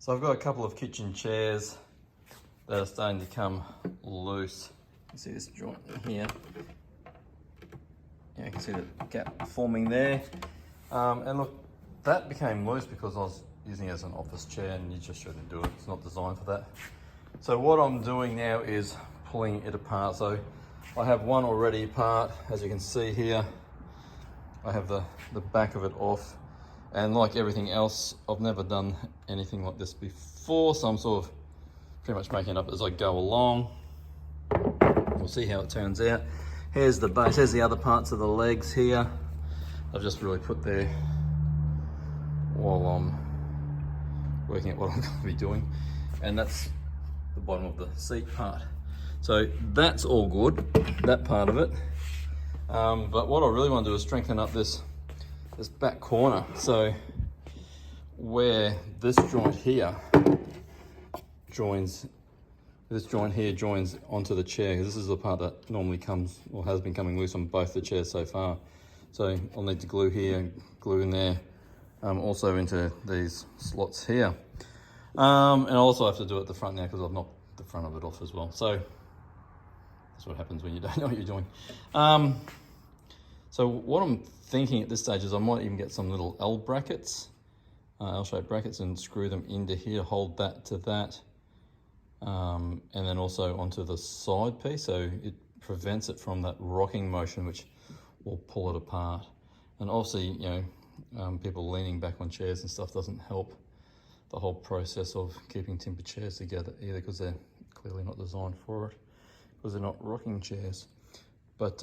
So I've got a couple of kitchen chairs that are starting to come loose. You can see this joint here. Yeah, you can see the gap forming there. And look, that became loose because I was using it as an office chair, and you just shouldn't do it. It's not designed for that. So what I'm doing now is pulling it apart. So I have one already apart, as you can see here. I have the back of it off. And like everything else, I've never done anything like this before, so I'm sort of pretty much making it up as I go along. We'll see how it turns out. Here's the base, here's the other parts of the legs here. I've just really put there while I'm working out what I'm going to be doing. And that's the bottom of the seat part. So that's all good, that part of it. But what I really want to do is strengthen up this back corner. So where this joint here joins, onto the chair, because this is the part that normally comes or has been coming loose on both the chairs so far. So I'll need to glue here, glue in there, also into these slots here. And I also have to do it at the front now because I've knocked the front of it off as well. So that's what happens when you don't know what you're doing. So what I'm thinking at this stage is I might even get some little L brackets, L-shaped brackets, and screw them into here, hold that to that, and then also onto the side piece, so it prevents it from that rocking motion which will pull it apart. And obviously, you know, people leaning back on chairs and stuff doesn't help the whole process of keeping timber chairs together either, because they're clearly not designed for it, because they're not rocking chairs. But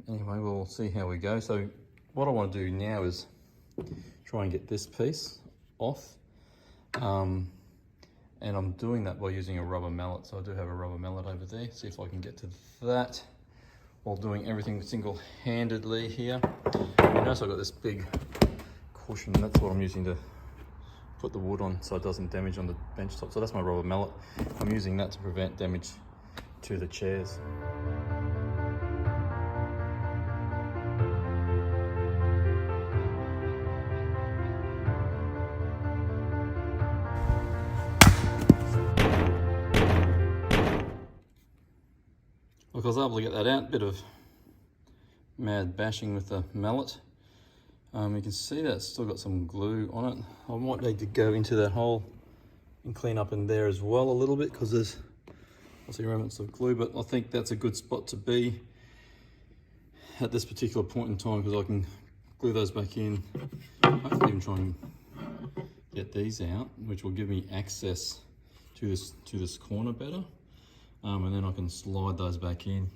anyway, we'll see how we go. So what I want to do now is try and get this piece off. And I'm doing that by using a rubber mallet. So I do have a rubber mallet over there. See if I can get to that while doing everything single-handedly here. You notice I've got this big cushion. That's what I'm using to put the wood on so it doesn't damage on the bench top. So that's my rubber mallet. I'm using that to prevent damage to the chairs. Look, I was able to get that out, bit of mad bashing with the mallet. You can see that it's still got some glue on it. I might need to go into that hole and clean up in there as well a little bit, because there's obviously remnants of glue, but I think that's a good spot to be at this particular point in time, because I can glue those back in. Hopefully even try and get these out, which will give me access to this corner better. And then I can slide those back in.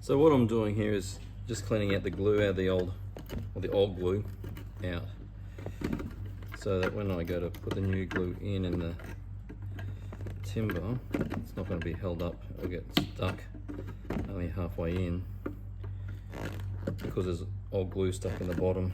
So what I'm doing here is just cleaning out the glue out of the old glue out, so that when I go to put the new glue in the timber, it's not going to be held up or get stuck only halfway in, because there's old glue stuck in the bottom.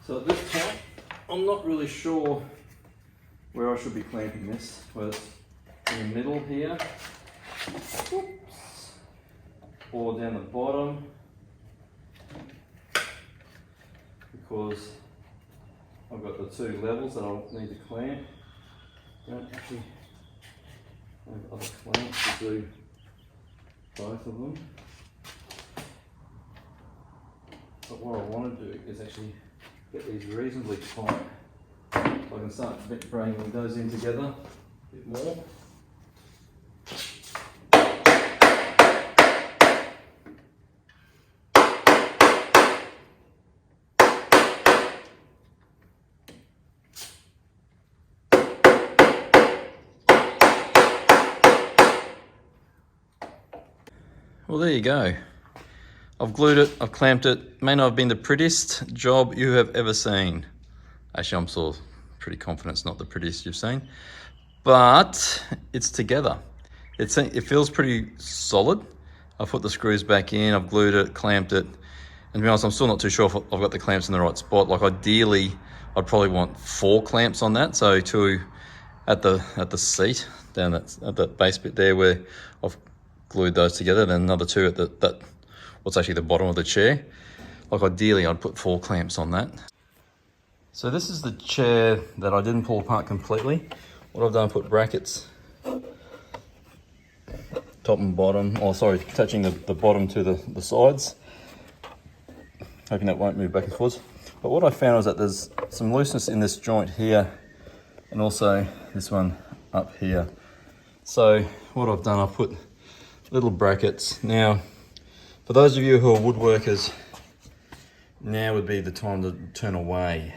So at this point, I'm not really sure where I should be clamping this, whether it's in the middle here, whoops, or down the bottom, because I've got the two levels that I'll need to clamp. Don't actually have other clamps to do both of them. But what I want to do is actually get these reasonably tight so I can start bringing those in together a bit more. Well, there you go. I've glued it, I've clamped it. May not have been the prettiest job you have ever seen. Actually, I'm sort of pretty confident it's not the prettiest you've seen, but it's together. It feels pretty solid. I've put the screws back in, I've glued it, clamped it, and to be honest, I'm still not too sure if I've got the clamps in the right spot. Like ideally, I'd probably want 4 clamps on that, so 2 at the seat, down at that base bit there where I've glued those together, then another 2 at what's actually the bottom of the chair. Like ideally, I'd put 4 clamps on that. So this is the chair that I didn't pull apart completely. What I've done, put brackets, top and bottom, touching the bottom to the sides. Hoping that won't move back and forwards. But what I found was that there's some looseness in this joint here, and also this one up here. So what I've done, I've put little brackets. Now, for those of you who are woodworkers, now would be the time to turn away.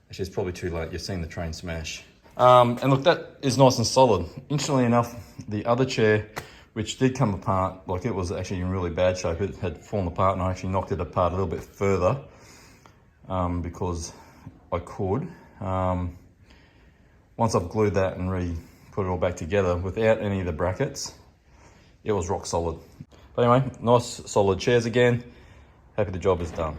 Actually, it's probably too late. You've seen the train smash. And look, that is nice and solid. Interestingly enough, the other chair, which did come apart, like it was actually in really bad shape. It had fallen apart, and I actually knocked it apart a little bit further because I could. Once I've glued that and put it all back together without any of the brackets, it was rock solid. But anyway, nice solid chairs again. Happy the job is done.